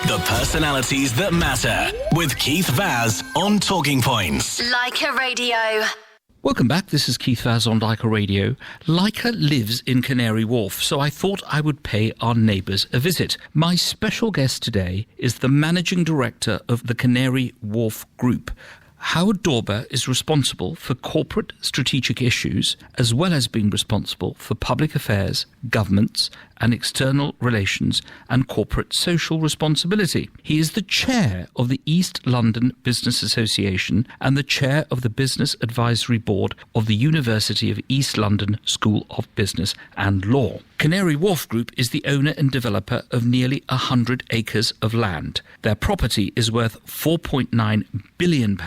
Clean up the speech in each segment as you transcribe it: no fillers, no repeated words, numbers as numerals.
The personalities that matter with Keith Vaz on Talking Points. Leica Radio. Welcome back. This is Keith Vaz on Leica Radio. Leica lives in Canary Wharf, so I thought I would pay our neighbours a visit. My special guest today is the Managing Director of the Canary Wharf Group. Howard Dorber is responsible for corporate strategic issues, as well as being responsible for public affairs, governments, and external relations and corporate social responsibility. He is the chair of the East London Business Association and the chair of the Business Advisory Board of the University of East London School of Business and Law. Canary Wharf Group is the owner and developer of nearly 100 acres of land. Their property is worth £4.9 billion,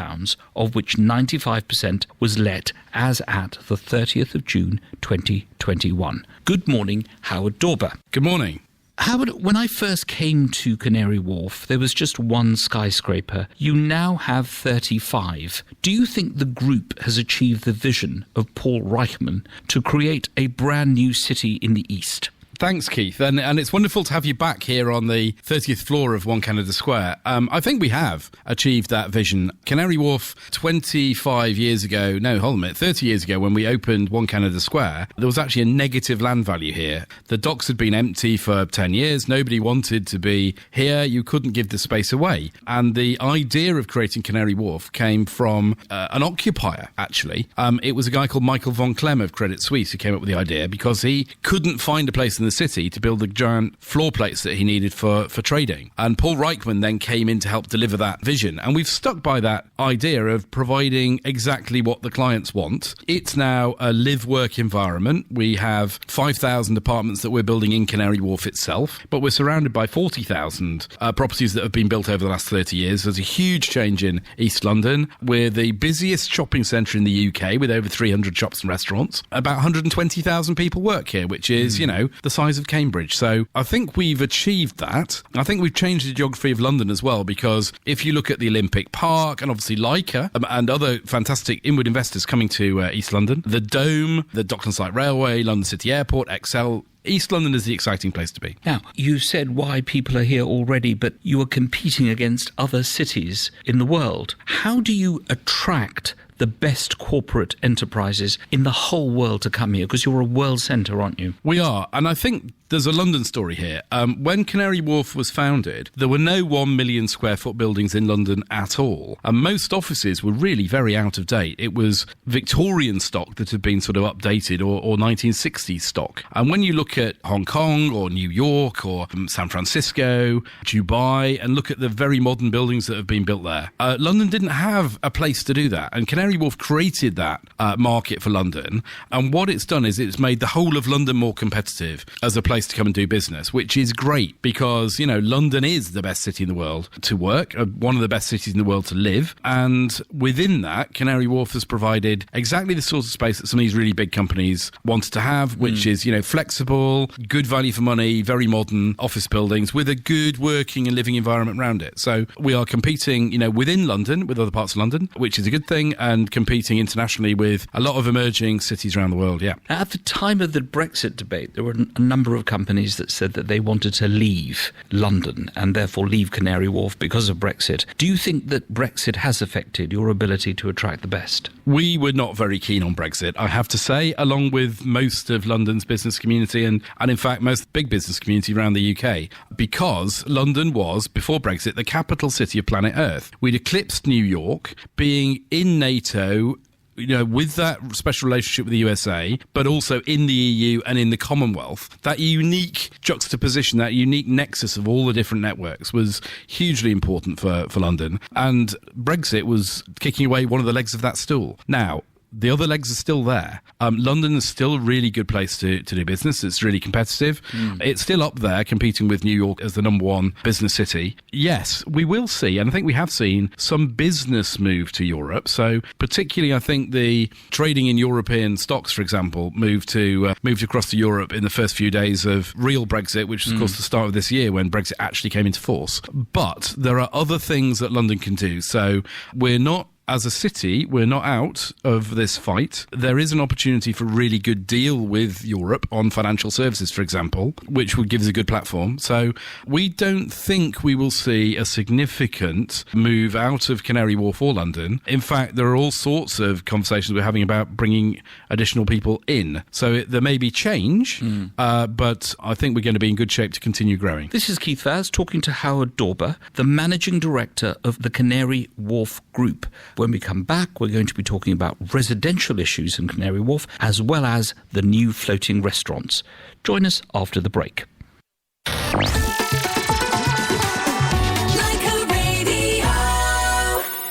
of which 95% was let as at the 30th of June 2021. Good morning, Howard Dorber. Good morning. Howard, when I first came to Canary Wharf, there was just one skyscraper. You now have 35. Do you think the group has achieved the vision of Paul Reichman to create a brand new city in the East? Thanks, Keith. And it's wonderful to have you back here on the 30th floor of One Canada Square. I think we have achieved that vision. Canary Wharf, 25 years ago, no, hold on a minute, 30 years ago when we opened One Canada Square, there was actually a negative land value here. The docks had been empty for 10 years. Nobody wanted to be here. You couldn't give the space away. And the idea of creating Canary Wharf came from an occupier, actually. It was a guy called Michael von Clem of Credit Suisse who came up with the idea because he couldn't find a place in the city to build the giant floor plates that he needed for trading. And Paul Reichman then came in to help deliver that vision. And we've stuck by that idea of providing exactly what the clients want. It's now a live-work environment. We have 5,000 apartments that we're building in Canary Wharf itself, but we're surrounded by 40,000 properties that have been built over the last 30 years. There's a huge change in East London. We're the busiest shopping centre in the UK with over 300 shops and restaurants. About 120,000 people work here, which is, the size of Cambridge. So I think we've achieved that. I think we've changed the geography of London as well, because if you look at the Olympic Park and obviously Leica and other fantastic inward investors coming to East London, the Dome, the Docklands Light Railway, London City Airport, Excel, East London is the exciting place to be. Now, you said why people are here already, but you are competing against other cities in the world. How do you attract the best corporate enterprises in the whole world to come here? Because you're a world centre, aren't you? We are, and I think there's a London story here. When Canary Wharf was founded, there were no 1 million square foot buildings in London at all. And most offices were really very out of date. It was Victorian stock that had been sort of updated or 1960s stock. And when you look at Hong Kong or New York or San Francisco, Dubai, and look at the very modern buildings that have been built there, London didn't have a place to do that. And Canary Wharf created that market for London. And what it's done is it's made the whole of London more competitive as a place to come and do business, which is great because, London is the best city in the world to work, one of the best cities in the world to live. And within that, Canary Wharf has provided exactly the sort of space that some of these really big companies wanted to have, which is, flexible, good value for money, very modern office buildings with a good working and living environment around it. So we are competing, within London with other parts of London, which is a good thing, and competing internationally with a lot of emerging cities around the world, yeah. At the time of the Brexit debate, there were a number of companies that said that they wanted to leave London and therefore leave Canary Wharf because of Brexit. Do you think that Brexit has affected your ability to attract the best? We were not very keen on Brexit, I have to say, along with most of London's business community and in fact most big business community around the UK, because London was, before Brexit, the capital city of planet Earth. We'd eclipsed New York, being in NATO, with that special relationship with the USA, but also in the EU and in the Commonwealth, that unique juxtaposition, that unique nexus of all the different networks was hugely important for London. And Brexit was kicking away one of the legs of that stool. Now, the other legs are still there. London is still a really good place to do business. It's really competitive. It's still up there competing with New York as the number one business city. Yes, we will see, and I think we have seen some business move to Europe. So particularly, I think the trading in European stocks, for example, moved across to Europe in the first few days of real Brexit, which was, of course, the start of this year when Brexit actually came into force. But there are other things that London can do. So we're not as a city, we're not out of this fight. There is an opportunity for a really good deal with Europe on financial services, for example, which would give us a good platform. So we don't think we will see a significant move out of Canary Wharf or London. In fact, there are all sorts of conversations we're having about bringing additional people in. So there may be change, but I think we're going to be in good shape to continue growing. This is Keith Vaz talking to Howard Dorber, the managing director of the Canary Wharf Group. When we come back, we're going to be talking about residential issues in Canary Wharf, as well as the new floating restaurants. Join us after the break.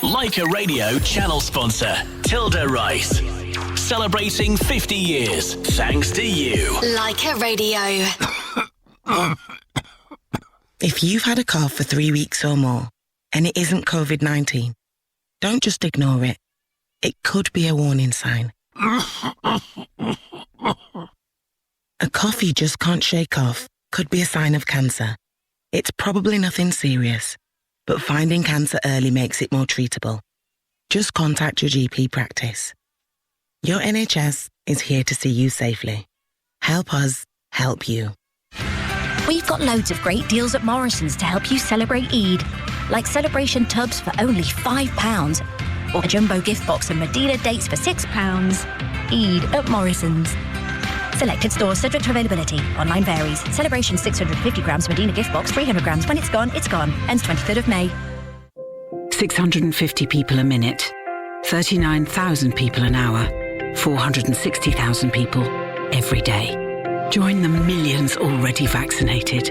Leica Radio channel sponsor, Tilda Rice. Celebrating 50 years thanks to you. Leica Radio. If you've had a cough for 3 weeks or more and it isn't COVID-19, don't just ignore it. It could be a warning sign. A cough you just can't shake off could be a sign of cancer. It's probably nothing serious, but finding cancer early makes it more treatable. Just contact your GP practice. Your NHS is here to see you safely. Help us help you. We've got loads of great deals at Morrison's to help you celebrate Eid, like celebration tubs for only £5, or a jumbo gift box of Medina dates for £6. Eid at Morrison's. Selected stores subject to availability. Online varies. Celebration 650 grams Medina gift box, 300 grams. When it's gone, it's gone. Ends 23rd of May. 650 people a minute, 39,000 people an hour, 460,000 people every day. Join the millions already vaccinated.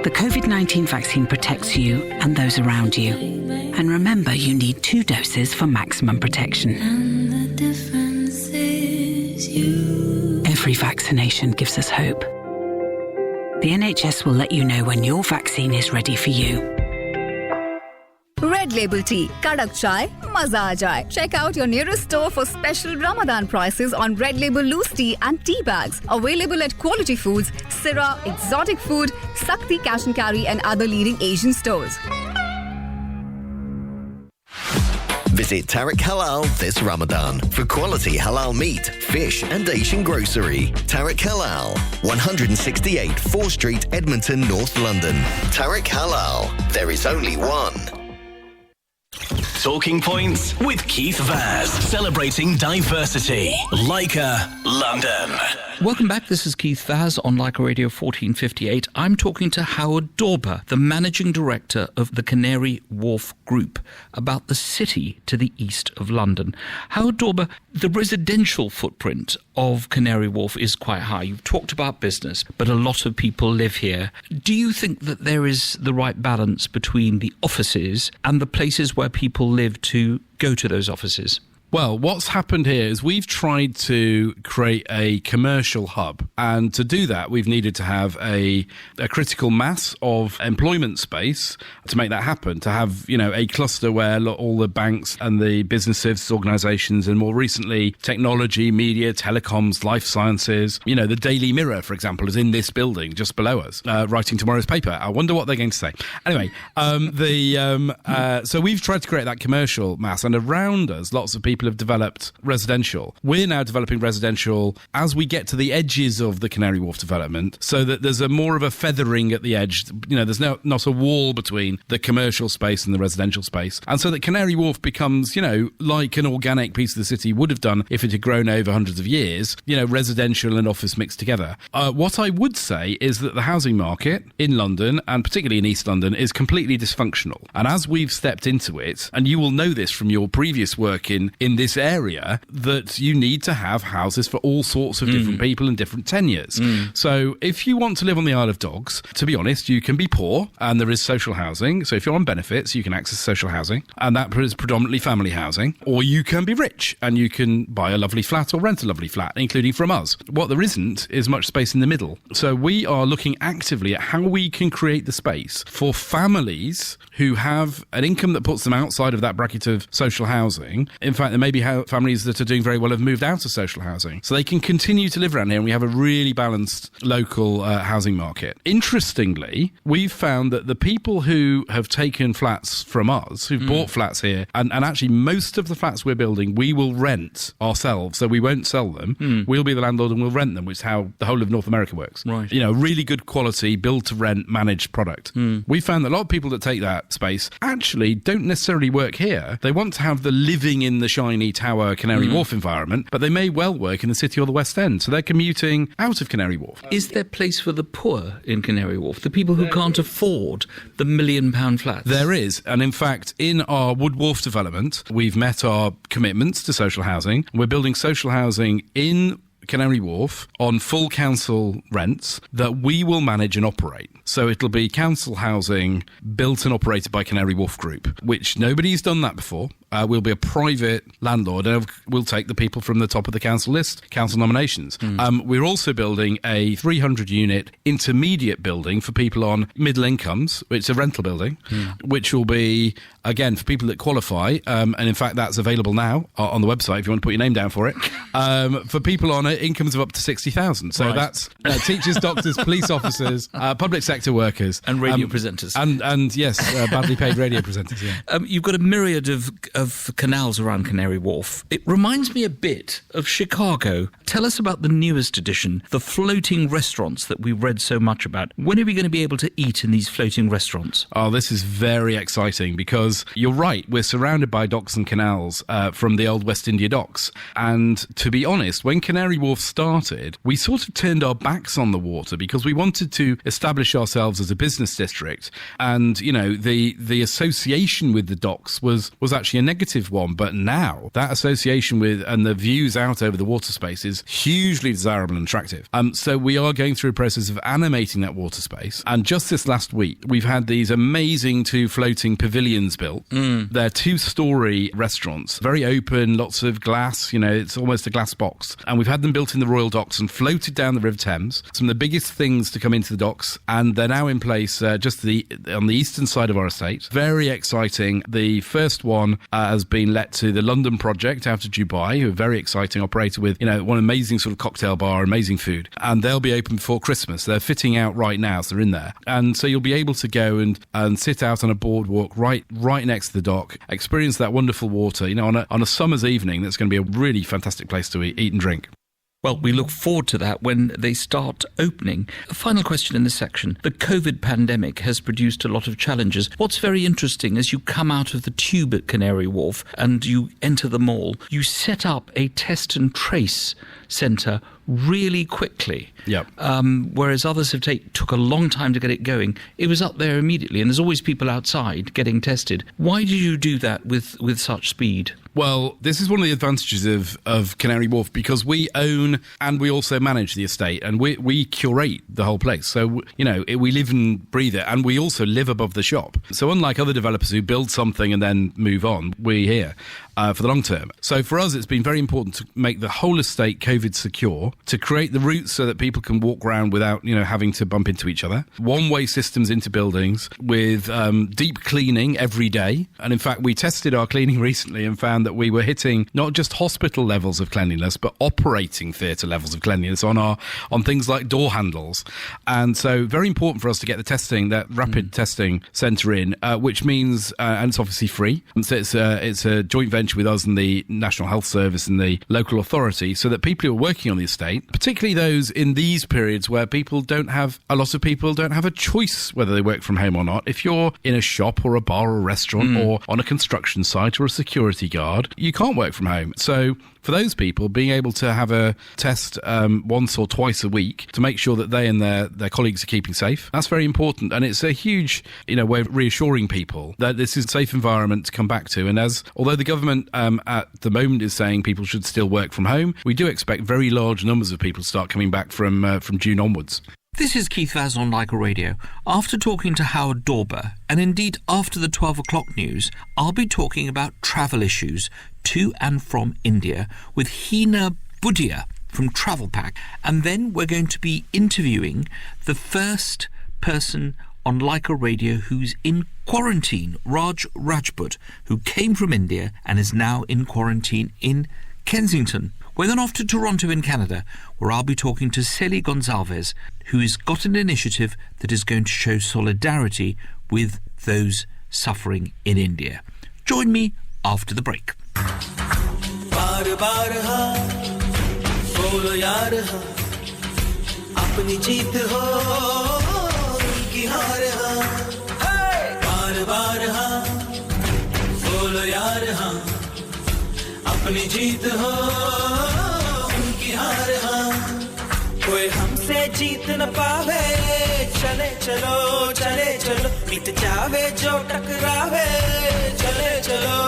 The COVID-19 vaccine protects you and those around you. And remember, you need 2 doses for maximum protection. And the difference is you. Every vaccination gives us hope. The NHS will let you know when your vaccine is ready for you. Red Label Tea, Kadak Chai, Maza aa jaye. Check out your nearest store for special Ramadan prices on Red Label loose tea and tea bags. Available at Quality Foods, Syrah, Exotic Food, Sakti Cash and Carry and other leading Asian stores. Visit Tariq Halal this Ramadan for quality halal meat, fish and Asian grocery. Tariq Halal, 168 4th Street, Edmonton, North London. Tariq Halal, there is only one. Talking Points with Keith Vaz. Celebrating diversity. Leica, London. Welcome back. This is Keith Vaz on Leica Radio 1458. I'm talking to Howard Dorber, the managing director of the Canary Wharf Group, about the city to the east of London. Howard Dorber, the residential footprint of Canary Wharf is quite high. You've talked about business, but a lot of people live here. Do you think that there is the right balance between the offices and the places where people live to go to those offices? Well, what's happened here is we've tried to create a commercial hub, and to do that we've needed to have a critical mass of employment space to make that happen, to have, you know, a cluster where all the banks and the business services organisations and more recently technology, media, telecoms, life sciences, you know, the Daily Mirror, for example, is in this building just below us, writing tomorrow's paper. I wonder what they're going to say. Anyway, so we've tried to create that commercial mass, and around us lots of people have developed residential. We're now developing residential as we get to the edges of the Canary Wharf development, so that there's more of a feathering at the edge. You know, there's not a wall between the commercial space and the residential space. And so that Canary Wharf becomes, you know, like an organic piece of the city would have done if it had grown over hundreds of years, you know, residential and office mixed together. What I would say is that the housing market in London, and particularly in East London, is completely dysfunctional. And as we've stepped into it, and you will know this from your previous work in this area, that you need to have houses for all sorts of different people and different tenures. So if you want to live on the Isle of Dogs, to be honest, you can be poor and there is social housing. So if you're on benefits, you can access social housing, and that is predominantly family housing. Or you can be rich and you can buy a lovely flat or rent a lovely flat, including from us. What there isn't is much space in the middle. So we are looking actively at how we can create the space for families who have an income that puts them outside of that bracket of social housing. In fact, there may be families that are doing very well have moved out of social housing. So they can continue to live around here, and we have a really balanced local housing market. Interestingly, we've found that the people who have taken flats from us, who've bought flats here, and actually most of the flats we're building, we will rent ourselves, so we won't sell them. We'll be the landlord and we'll rent them, which is how the whole of North America works. Right. Really good quality, build-to-rent, managed product. We found that a lot of people that take that space actually don't necessarily work here. They want to have the living in the shiny tower Canary Wharf environment, but they may well work in the city or the West End, so they're commuting out of Canary Wharf. Is there place for the poor in Canary Wharf, the people who can't afford the £1 million flats? There is, and in fact, in our Wood Wharf development, we've met our commitments to social housing. We're building social housing in Canary Wharf on full council rents that we will manage and operate. So it'll be council housing built and operated by Canary Wharf Group, which nobody's done that before. We'll be a private landlord and we'll take the people from the top of the council list, council nominations. We're also building a 300-unit intermediate building for people on middle incomes. It's a rental building, which will be, again, for people that qualify. And in fact, that's available now on the website if you want to put your name down for it. For people on incomes of up to 60,000. So that's teachers, doctors, police officers, public sector workers. And radio presenters. And yes, badly paid radio presenters, yeah. You've got a myriad of canals around Canary Wharf. It reminds me a bit of Chicago. Tell us about the newest edition, the floating restaurants that we've read so much about. When are we going to be able to eat in these floating restaurants? Oh, this is very exciting because you're right, we're surrounded by docks and canals from the old West India docks. And to be honest, when Canary Wharf started, we sort of turned our backs on the water because we wanted to establish ourselves as a business district. And, the association with the docks was actually a negative one, but now that association with and the views out over the water space is hugely desirable and attractive. So we are going through a process of animating that water space, and just this last week we've had these amazing 2 floating pavilions built. They're 2-story restaurants, very open, lots of glass, it's almost a glass box, and we've had them built in the Royal Docks and floated down the River Thames. Some of the biggest things to come into the docks, and they're now in place just on the eastern side of our estate. Very exciting. The first one has been let to the London Project out of Dubai, who are a very exciting operator with, one amazing sort of cocktail bar, amazing food. And they'll be open before Christmas. They're fitting out right now, so they're in there. And so you'll be able to go and sit out on a boardwalk right next to the dock, experience that wonderful water, on a summer's evening. That's going to be a really fantastic place to eat and drink. Well, we look forward to that when they start opening. A final question in this section. The COVID pandemic has produced a lot of challenges. What's very interesting as you come out of the tube at Canary Wharf and you enter the mall, you set up a test and trace centre really quickly. Yep. Whereas others took a long time to get it going. It was up there immediately, and there's always people outside getting tested. Why did you do that with such speed? Well, this is one of the advantages of Canary Wharf, because we own and we also manage the estate, and we curate the whole place. So, we live and breathe it, and we also live above the shop. So unlike other developers who build something and then move on, we're here for the long term. So for us, it's been very important to make the whole estate COVID secure, to create the routes so that people can walk around without, having to bump into each other. One-way systems into buildings with deep cleaning every day. And in fact, we tested our cleaning recently and found that we were hitting not just hospital levels of cleanliness, but operating theatre levels of cleanliness on things like door handles. And so very important for us to get the testing, that rapid testing centre in, which means, and it's obviously free. So it's a joint venture with us and the National Health Service and the local authority, so that people who are working on the estate, particularly those in these periods where a lot of people don't have a choice whether they work from home or not. If you're in a shop or a bar or a restaurant or on a construction site or a security guard, you can't work from home. So for those people, being able to have a test once or twice a week to make sure that they and their colleagues are keeping safe, that's very important. And it's a huge way of reassuring people that this is a safe environment to come back to. And although the government at the moment is saying people should still work from home, we do expect very large numbers of people to start coming back from June onwards. This is Keith Vaz on Leica Radio. After talking to Howard Dorber, and indeed after the 12 o'clock news, I'll be talking about travel issues to and from India with Hina Budia from Travel Pack. And then we're going to be interviewing the first person on Leica Radio who's in quarantine, Raj Rajput, who came from India and is now in quarantine in Kensington. We're then off to Toronto in Canada, where I'll be talking to Celie Gonzalez, who has got an initiative that is going to show solidarity with those suffering in India. Join me after the break. अपनी जीत हो उनकी हार हाँ बार बार हाँ बोलो यार हाँ अपनी जीत हो उनकी हार हाँ कोई हमसे जीत न पावे चले चलो मिट जावे जो टकरावे चले चलो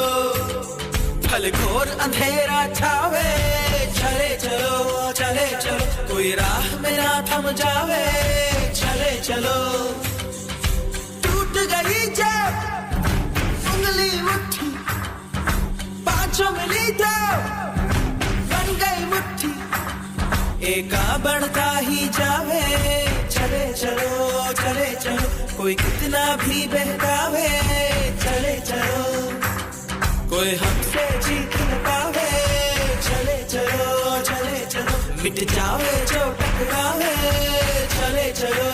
भले घोर अंधेरा छावे चले चलो कोई राह में ना थम जावे चले चलो टूट गई जब उंगली मुट्ठी पांचों मिली तो बन गई मुट्ठी एका बढ़ता ही जावे चले चलो कोई कितना भी बहकावे चले चलो कोई हमसे जीत न पावे चले चलो मिट जावे जो टकरावे चले चलो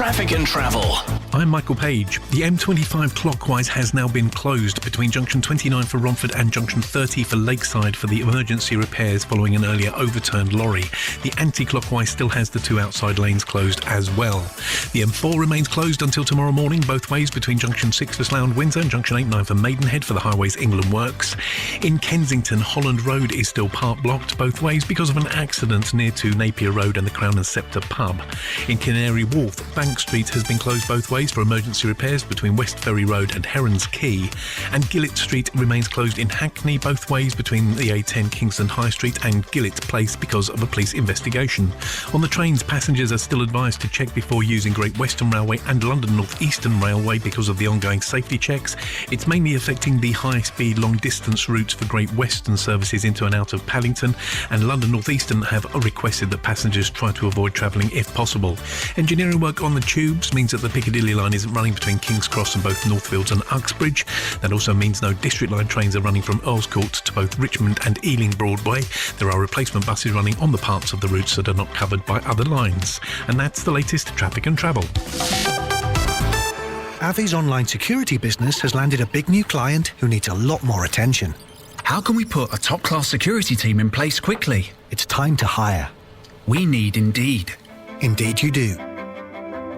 Traffic and travel. I'm Michael Page. The M25 clockwise has now been closed between junction 29 for Romford and junction 30 for Lakeside for the emergency repairs following an earlier overturned lorry. The anti-clockwise still has the two outside lanes closed as well. The M4 remains closed until tomorrow morning both ways between junction 6 for Slough and Windsor and junction 89 for Maidenhead for the Highways England works. In Kensington, Holland Road is still part blocked both ways because of an accident near to Napier Road and the Crown and Sceptre pub. In Canary Wharf, Bank Street has been closed both ways for emergency repairs between West Ferry Road and Heron's Quay, and Gillett Street remains closed in Hackney both ways between the A10 Kingston High Street and Gillett Place because of a police investigation. On the trains, passengers are still advised to check before using Great Western Railway and London North Eastern Railway because of the ongoing safety checks. It's mainly affecting the high-speed long-distance routes for Great Western services into and out of Paddington, and London North Eastern have requested that passengers try to avoid travelling if possible. Engineering work on the tubes means that the Piccadilly line isn't running between King's Cross and both Northfields and Uxbridge. That also means no District line trains are running from Earls Court to both Richmond and Ealing Broadway. There are replacement buses running on the parts of the routes that are not covered by other lines. And that's the latest traffic and travel. Avi's online security business has landed a big new client who needs a lot more attention. How can we put a top-class security team in place quickly? It's time to hire. We need Indeed. Indeed you do.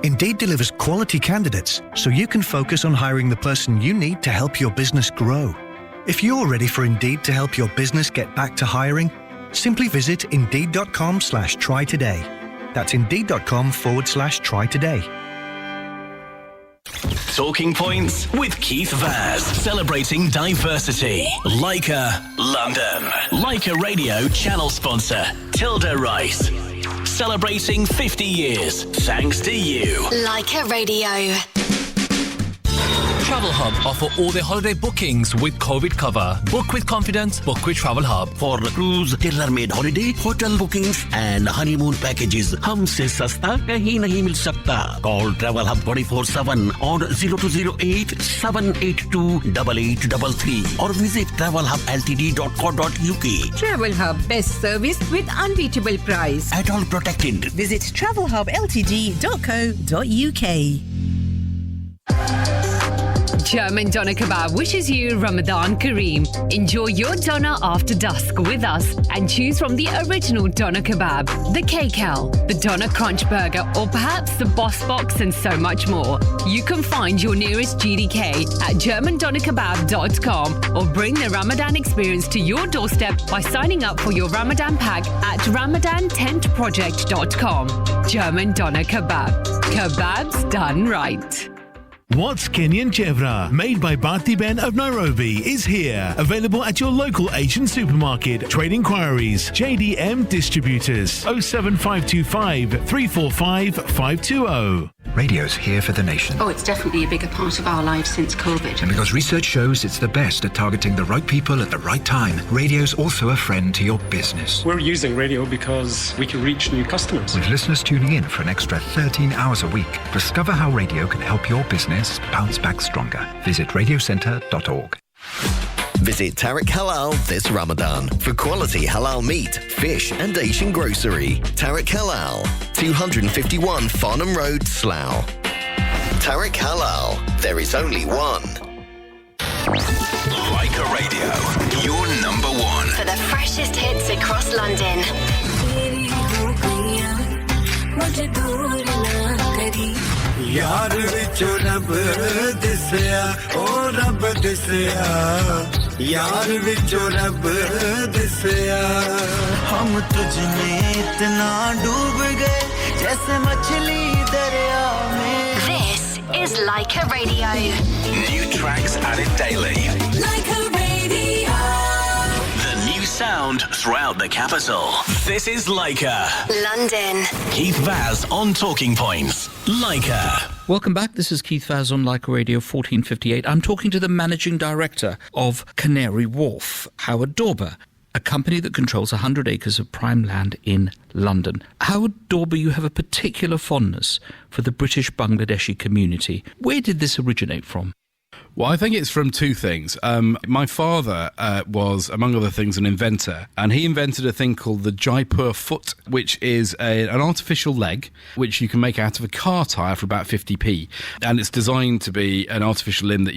Indeed delivers quality candidates so you can focus on hiring the person you need to help your business grow. If you're ready for Indeed to help your business get back to hiring, simply visit Indeed.com/try today. That's Indeed.com/try today. Talking Points with Keith Vaz, celebrating diversity. Leica, London. Leica Radio channel sponsor, Tilda Rice. Celebrating 50 years, thanks to you. Leica Radio. Travel Hub offer all their holiday bookings with COVID cover. Book with confidence, book with Travel Hub. For cruise, tailor-made holiday, hotel bookings and honeymoon packages, हमसे सस्ता कहीं नहीं मिल सकता. Call Travel Hub 24/7 on 0208 782 8833 or visit travelhubltd.co.uk. Travel Hub, best service with unbeatable price. At all protected. Visit travelhubltd.co.uk. German Doner Kebab wishes you Ramadan Kareem. Enjoy your doner after dusk with us and choose from the original Doner Kebab, the KKL, the Doner Crunch Burger, or perhaps the Boss Box and so much more. You can find your nearest GDK at GermanDonerKebab.com or bring the Ramadan experience to your doorstep by signing up for your Ramadan pack at RamadanTentProject.com. German doner kebab. Kebabs done right. What's Kenyan Chevra, made by Bharti Ben of Nairobi, is here. Available at your local Asian supermarket. Trade inquiries, JDM Distributors, 07525 345 520. Radio's here for the nation. Oh, it's definitely a bigger part of our lives since COVID. And because research shows it's the best at targeting the right people at the right time, radio's also a friend to your business. We're using radio because we can reach new customers. With listeners tuning in for an extra 13 hours a week, discover how radio can help your business bounce back stronger. Visit radiocentre.org. Visit Tariq Halal this Ramadan for quality halal meat, fish and Asian grocery. Tariq Halal, 251 Farnham Road, Slough. Tariq Halal, there is only one. Leica Radio, your number one. For the freshest hits across London. यार विचो रब दिसया ओ रब दिसया यार विचो रब दिसया हम तुझ में इतना डूब गए जैसे मछली दरिया में. This is Leica Radio. New tracks added daily. Leica Radio. The new sound throughout the capital. This is Leica. London. Keith Vaz on Talking Points. Leica. Welcome back. This is Keith Vaz on Leica Radio 1458. I'm talking to the managing director of Canary Wharf, Howard Dorber, a company that controls 100 acres of prime land in London. Howard Dorber, you have a particular fondness for the British Bangladeshi community. Where did this originate from? Well, I think it's from two things. My father was, among other things, an inventor, and he invented a thing called the Jaipur foot, which is an artificial leg which you can make out of a car tyre for about 50p, and it's designed to be an artificial limb that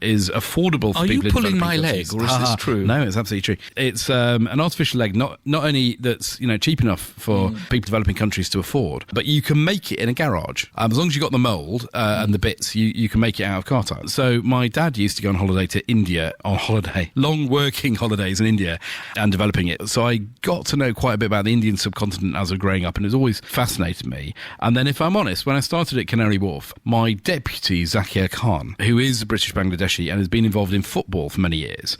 is affordable for people. Are you pulling my leg, or is this true? No, it's absolutely true. It's an artificial leg, not only that's cheap enough for people developing countries to afford, but you can make it in a garage. As long as you've got the mould and the bits, you can make it out of car tyre. So my dad used to go on holiday to India, long working holidays in India, and developing it. So I got to know quite a bit about the Indian subcontinent as I was growing up, and it's always fascinated me. And then, if I'm honest, when I started at Canary Wharf, my deputy, Zakir Khan, who is British Bangladeshi and has been involved in football for many years,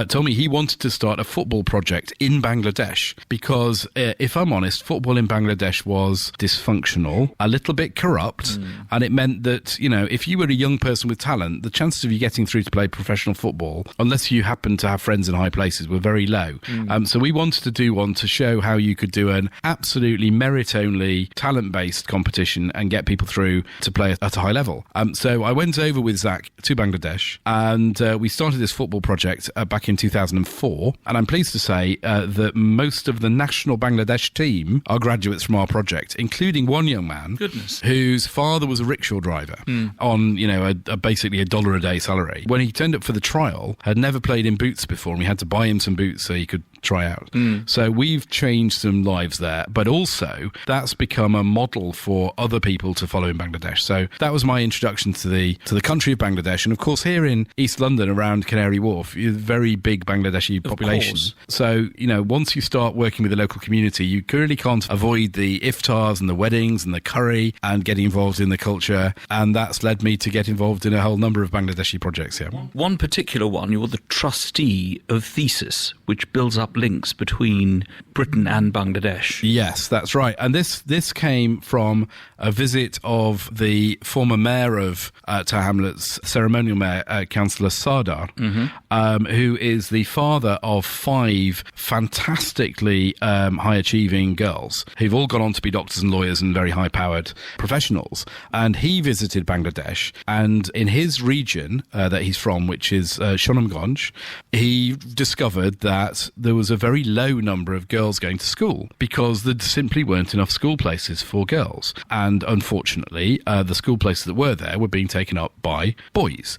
told me he wanted to start a football project in Bangladesh because, if I'm honest, football in Bangladesh was dysfunctional, a little bit corrupt, and it meant that, if you were a young person with talent, the chances of you getting through to play professional football, unless you happen to have friends in high places, were very low. So we wanted to do one to show how you could do an absolutely merit-only, talent-based competition and get people through to play at a high level. So I went over with Zach to Bangladesh, and we started this football project back in 2004, and I'm pleased to say that most of the national Bangladesh team are graduates from our project, including one young man whose father was a rickshaw driver on, basically a $1 a day salary. When he turned up for the trial, had never played in boots before, and we had to buy him some boots so he could try out. So we've changed some lives there, but also that's become a model for other people to follow in Bangladesh. So that was my introduction to the country of Bangladesh. And of course, here in East London, around Canary Wharf, you have a very big Bangladeshi population. So, once you start working with the local community, you clearly can't avoid the iftars and the weddings and the curry and getting involved in the culture. And that's led me to get involved in a whole number of Bangladeshi projects here. One particular one, you're the trustee of Thesis, which builds up links between Britain and Bangladesh. Yes, that's right. And this came from a visit of the former mayor of Tower Hamlets, ceremonial mayor, Councillor Sardar, who is the father of 5 fantastically high-achieving girls who've all gone on to be doctors and lawyers and very high-powered professionals. And he visited Bangladesh, and in his region that he's from, which is Sonamganj, he discovered that there was a very low number of girls going to school because there simply weren't enough school places for girls. And unfortunately, the school places that were there were being taken up by boys.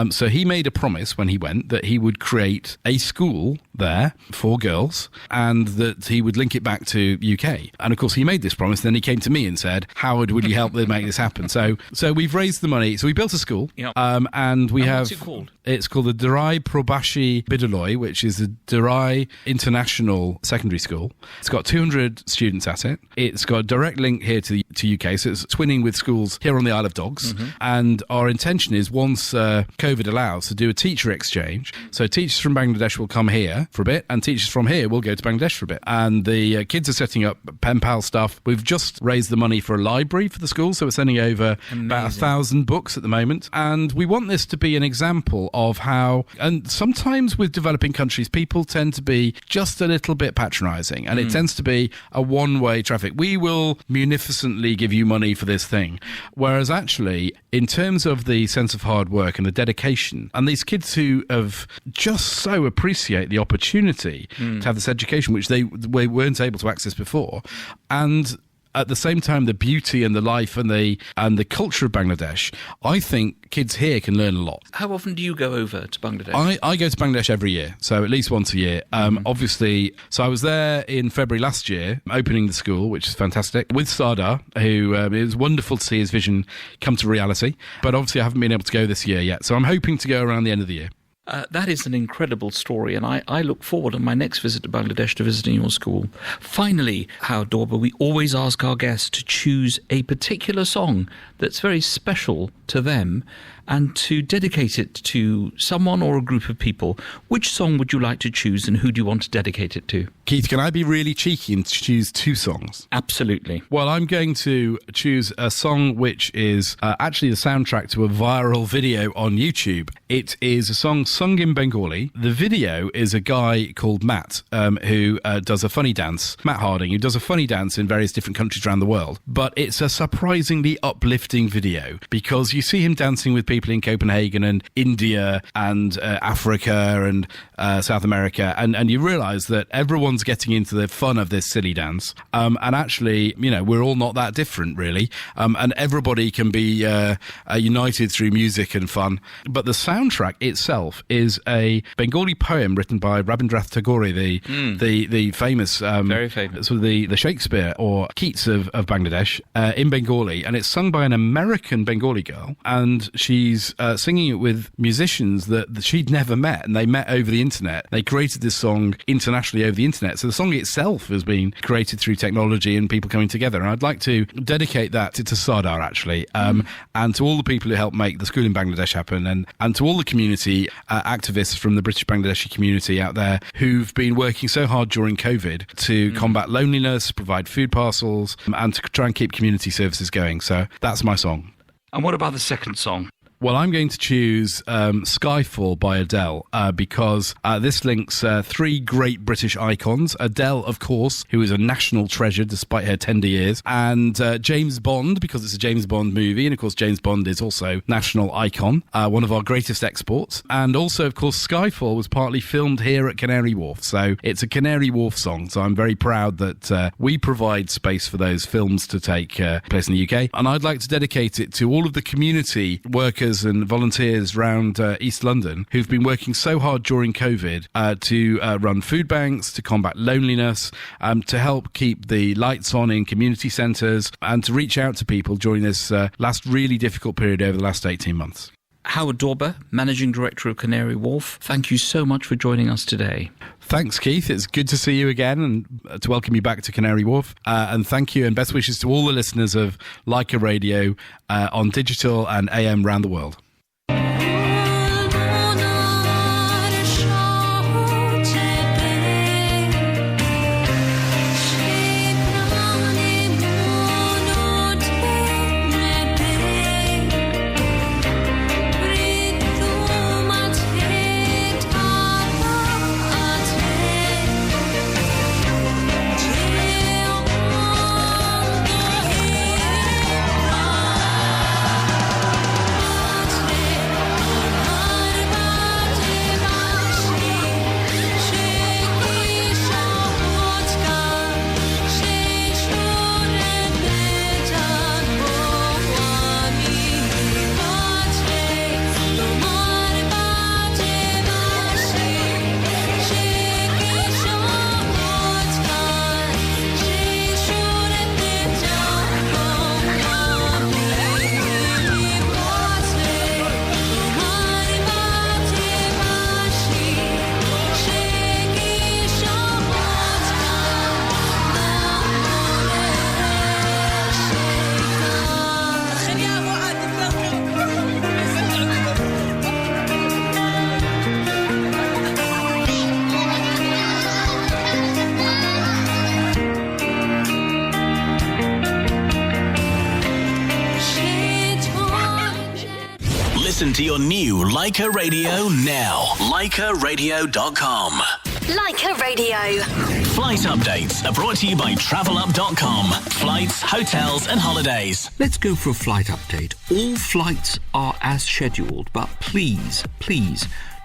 So he made a promise when he went that he would create a school there for girls and that he would link it back to UK. And of course, he made this promise. Then he came to me and said, Howard, will you help me make this happen? So we've raised the money. So we built a school. And we have... What's it called? It's called the Darai Probashi Bidaloy, which is the Darai international secondary school. It's got 200 students at it. It's got a direct link here to UK, so it's twinning with schools here on the Isle of Dogs. And our intention is, once COVID allows, to do a teacher exchange. So teachers from Bangladesh will come here for a bit, and teachers from here will go to Bangladesh for a bit. And the kids are setting up pen pal stuff. We've just raised the money for a library for the school, so we're sending over about 1,000 books at the moment. And we want this to be an example of how, and sometimes with developing countries, people tend to be just a little bit patronising, and it tends to be a one-way traffic. We will munificently give you money for this thing. Whereas actually, in terms of the sense of hard work and the dedication, and these kids who have just so appreciate the opportunity to have this education, which they weren't able to access before, and at the same time, the beauty and the life and the culture of Bangladesh, I think kids here can learn a lot. How often do you go over to Bangladesh? I go to Bangladesh every year, so at least once a year. Obviously, so I was there in February last year, opening the school, which is fantastic, with Sardar, who it was wonderful to see his vision come to reality. But obviously, I haven't been able to go this year yet, so I'm hoping to go around the end of the year. That is an incredible story, and I look forward on my next visit to Bangladesh to visiting your school. Finally, Howard Dorber, we always ask our guests to choose a particular song that's very special to them and to dedicate it to someone or a group of people. Which song would you like to choose, and who do you want to dedicate it to? Keith, can I be really cheeky and choose two songs? Absolutely. Well, I'm going to choose a song which is actually the soundtrack to a viral video on YouTube. It is a song sung in Bengali. The video is a guy called Matt, who does a funny dance, Matt Harding, who does a funny dance in various different countries around the world. But it's a surprisingly uplifting video, because you see him dancing with people in Copenhagen and India and Africa and South America, and you realise that everyone's getting into the fun of this silly dance, and actually, you know, we're all not that different, really, and everybody can be united through music and fun. But the soundtrack itself is a Bengali poem written by Rabindranath Tagore, the famous, very famous, sort of the Shakespeare or Keats of Bangladesh, in Bengali, and it's sung by an American Bengali girl, and she's singing it with musicians that she'd never met, and they met over the internet. They created this song internationally over the internet, so the song itself has been created through technology and people coming together. And I'd like to dedicate that to Sardar, actually, and to all the people who helped make the school in Bangladesh happen, and to all the community activists from the British Bangladeshi community out there who've been working so hard during COVID to combat loneliness, provide food parcels, and to try and keep community services going. So that's my song. And what about the second song? Well, I'm going to choose Skyfall by Adele because this links three great British icons. Adele, of course, who is a national treasure despite her tender years, and James Bond, because it's a James Bond movie, and of course James Bond is also national icon, one of our greatest exports. And also, of course, Skyfall was partly filmed here at Canary Wharf, so it's a Canary Wharf song. So I'm very proud that we provide space for those films to take place in the UK. And I'd like to dedicate it to all of the community workers and volunteers around East London who've been working so hard during COVID to run food banks, to combat loneliness, to help keep the lights on in community centres, and to reach out to people during this last really difficult period over the last 18 months. Howard Dorber, Managing Director of Canary Wharf, thank you so much for joining us today. Thanks, Keith. It's good to see you again and to welcome you back to Canary Wharf. And thank you, and best wishes to all the listeners of Leica Radio on digital and AM around the world. into your new Leica Radio now. LeicaRadio.com. Leica Radio. Flight updates are brought to you by TravelUp.com. Flights, hotels and holidays. Let's go for a flight update. All flights are as scheduled, but please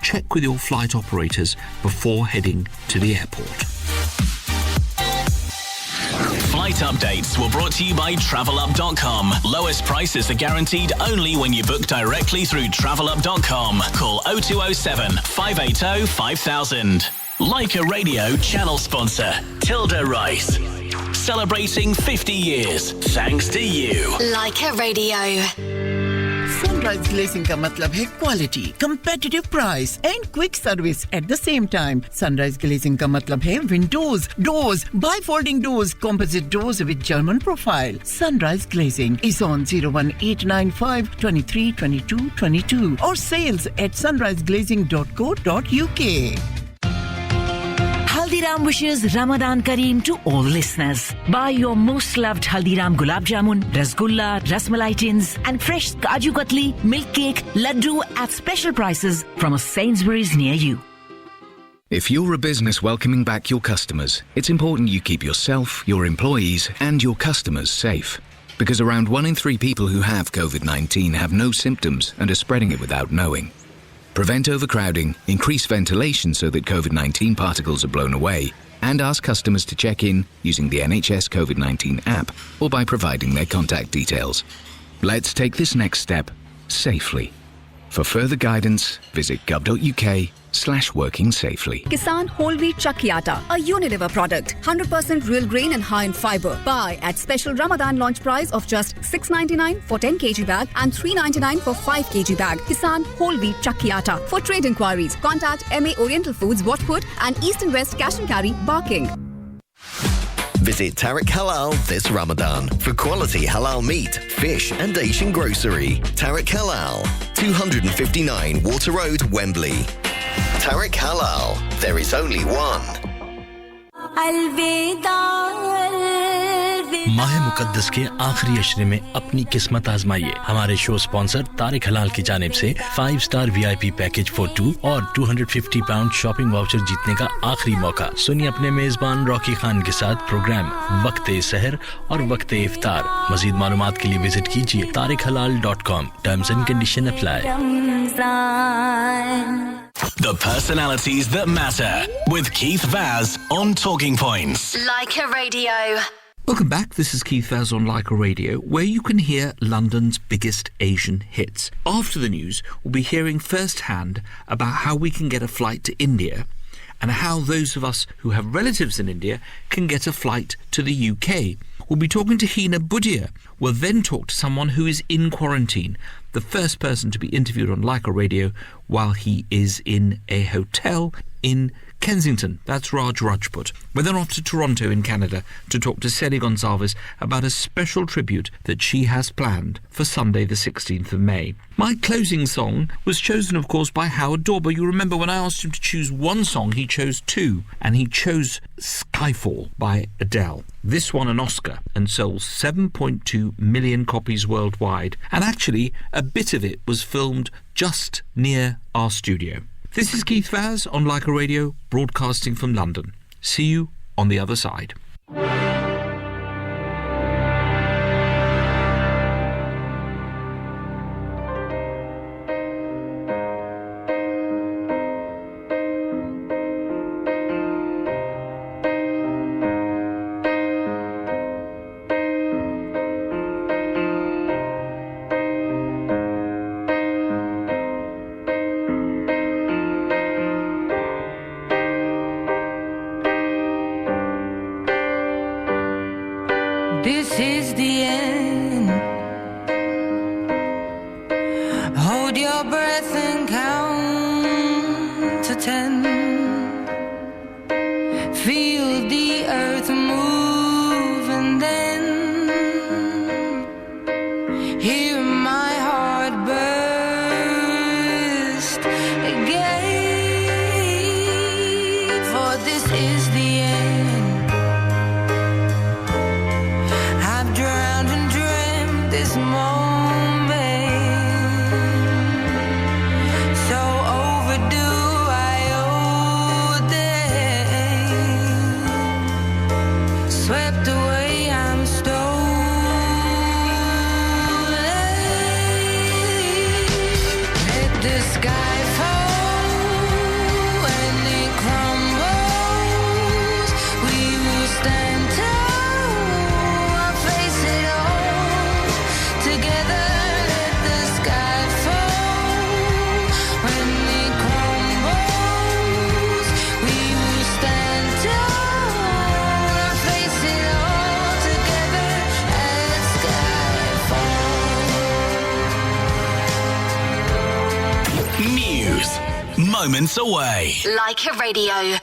check with your flight operators before heading to the airport. Flight updates were brought to you by TravelUp.com. Lowest prices are guaranteed only when you book directly through TravelUp.com. Call 0207 580 5000. Leica Radio channel sponsor, Tilda Rice. Celebrating 50 years thanks to you. Leica Radio. Sunrise Glazing का मतलब है quality, competitive price and quick service at the same time. Sunrise Glazing का मतलब है windows, doors, bifolding doors, composite doors with German profile. Sunrise Glazing is on 01895 23 22 22 or sales at sunriseglazing.co.uk. Haldiram wishes Ramadan Kareem to all listeners. Buy your most loved Haldiram Gulab Jamun, Rasgulla, Rasmalai tins and fresh Kaju Katli, milk cake, laddu at special prices from a Sainsbury's near you. If you're a business welcoming back your customers, it's important you keep yourself, your employees and your customers safe. Because around 1 in 3 people who have COVID-19 have no symptoms and are spreading it without knowing. Prevent overcrowding, increase ventilation so that COVID-19 particles are blown away, and ask customers to check in using the NHS COVID-19 app or by providing their contact details. Let's take this next step safely. For further guidance, visit gov.uk/working safely. Kisan Whole Wheat Chakki Atta, a Unilever product, 100% real grain and high in fiber. Buy at special Ramadan launch price of just $6.99 for 10 kg bag and $3.99 for 5 kg bag. Kisan Whole Wheat Chakki Atta. For trade inquiries, contact MA Oriental Foods, Watford and East and West Cash and Carry, Barking. Visit Tariq Halal this Ramadan for quality halal meat, fish and Asian grocery. Tariq Halal, 259 Water Road, Wembley. Tariq Halal, there is only one. माह मुकद्दस के आखिरी अशरे में अपनी किस्मत आजमाइए. हमारे show sponsor Tariq हलाल की जानिब से 5-star VIP पैकेज फॉर 2 और £250 शॉपिंग वाउचर जीतने का आखिरी मौका. सुनिए अपने मेजबान रॉकी खान के साथ प्रोग्राम वक्ते सहर और वक्ते इफ्तार. मजीद मालूमात के लिए विजिट कीजिए tariqhalal.com. Terms and conditions apply. The personalities that matter with Keith Vaz on Talking Points. Leica Radio. Welcome back. This is Keith Vaz on Leica Radio, where you can hear London's biggest Asian hits. After the news, we'll be hearing firsthand about how we can get a flight to India and how those of us who have relatives in India can get a flight to the UK. We'll be talking to Hina Budia. We'll then talk to someone who is in quarantine, the first person to be interviewed on Leica Radio while he is in a hotel in Kensington. That's Raj Rajput. We're then off to Toronto in Canada to talk to Sally Gonzalez about a special tribute that she has planned for Sunday the 16th of May. My closing song was chosen, of course, by Howard Dorber. You remember when I asked him to choose one song, he chose two, and he chose Skyfall by Adele. This won an Oscar and sold 7.2 million copies worldwide, and actually a bit of it was filmed just near our studio. This is Keith Vaz on Leica Radio, broadcasting from London. See you on the other side. This is the end. Hold your breath and count to 10. Feel the earth move and then hear my heart burst again. For this is the end. I've drowned and dreamt this moment. the sky fall, when it crumbles, we will stand tall and face it all. Together, let the sky fall, when it crumbles, we will stand tall and face it all. Together, let sky fall. News. Moments away. Like a Radio.